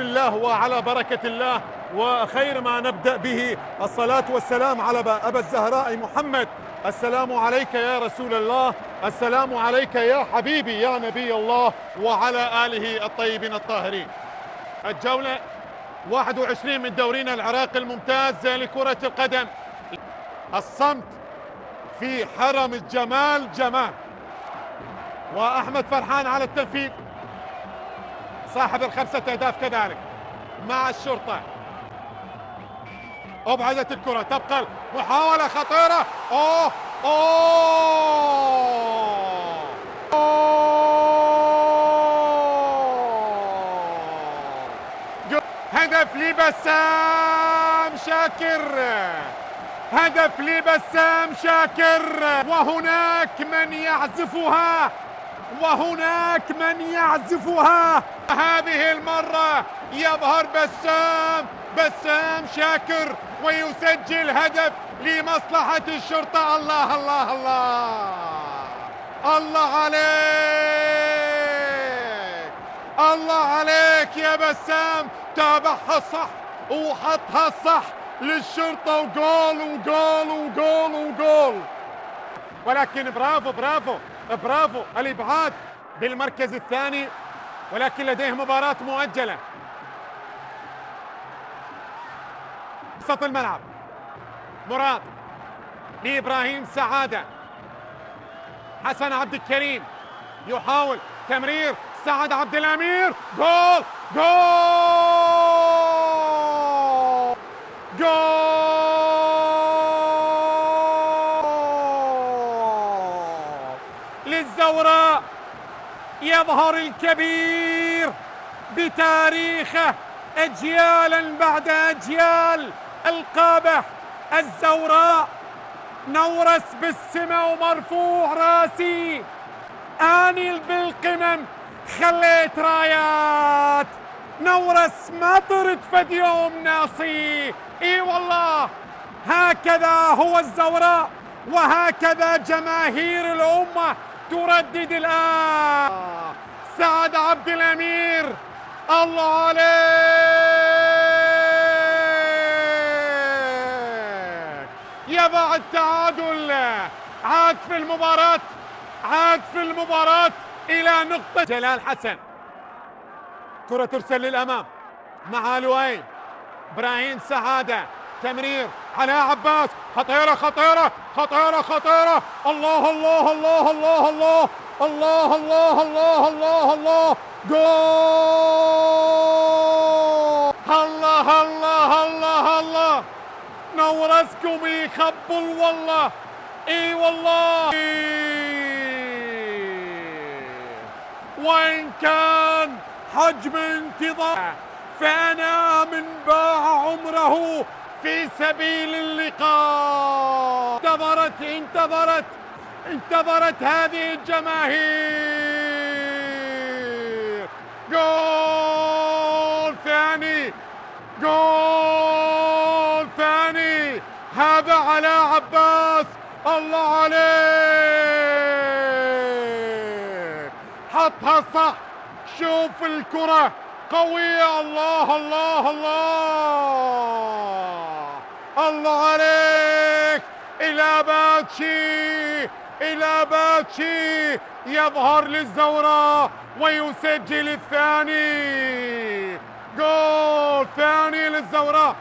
بسم الله وعلى بركة الله، وخير ما نبدأ به الصلاة والسلام على أبا الزهراء محمد. السلام عليك يا رسول الله، السلام عليك يا حبيبي يا نبي الله، وعلى آله الطيبين الطاهرين. الجولة 21 من دورينا العراقي الممتاز لكرة القدم. الصمت في حرم الجمال جمال. وأحمد فرحان على التنفيذ، صاحب الخمسة أهداف كذلك مع الشرطة. أبعدت الكرة، تبقى محاولة خطيرة. أوه أوه أوه، هدف لبسام شاكر، هدف لبسام شاكر. وهناك من يعزفها، وهناك من يعزفها. هذه المرة يظهر بسام شاكر ويسجل هدف لمصلحة الشرطة. الله الله الله الله عليك، الله عليك يا بسام، تابعها الصح وحطها الصح للشرطة، وجول وجول وجول وجول. ولكن برافو برافو برافو الإبعاد بالمركز الثاني، ولكن لديه مباراة مؤجلة. وسط الملعب مراد لإبراهيم سعادة، حسن عبد الكريم يحاول تمرير، سعد عبد الأمير، جول جول جول للزوراء. يظهر الكبير بتاريخه أجيالا بعد أجيال. القابح الزوراء، نورس بالسما ومرفوع راسي، آني بالقمم خليت رايات. نورس ما طرت فد يوم ناصي. اي والله هكذا هو الزوراء، وهكذا جماهير الأمة تردد الآن. سعد عبد الأمير، الله عليك، يضع التعادل. عاد في المباراة إلى نقطة. جلال حسن، كرة ترسل للأمام مع لؤي. إبراهيم سعادة، تمرير على عباس، خطيرة خطيرة خطيرة خطيرة. الله الله الله الله الله الله الله الله الله الله، جول. الله الله الله الله، نورسكم يخبل والله. اي والله، وإن كان حجم انتظار، فأنا من باع عمره في سبيل اللقاء. انتظرت هذه الجماهير. جول ثاني، جول ثاني، هذا على عباس. الله عليك، حطها صح. شوف الكرة قوية. الله الله الله الله عليك. إلى باتشي يظهر للزوراء ويسجل الثاني. جول ثاني للزوراء.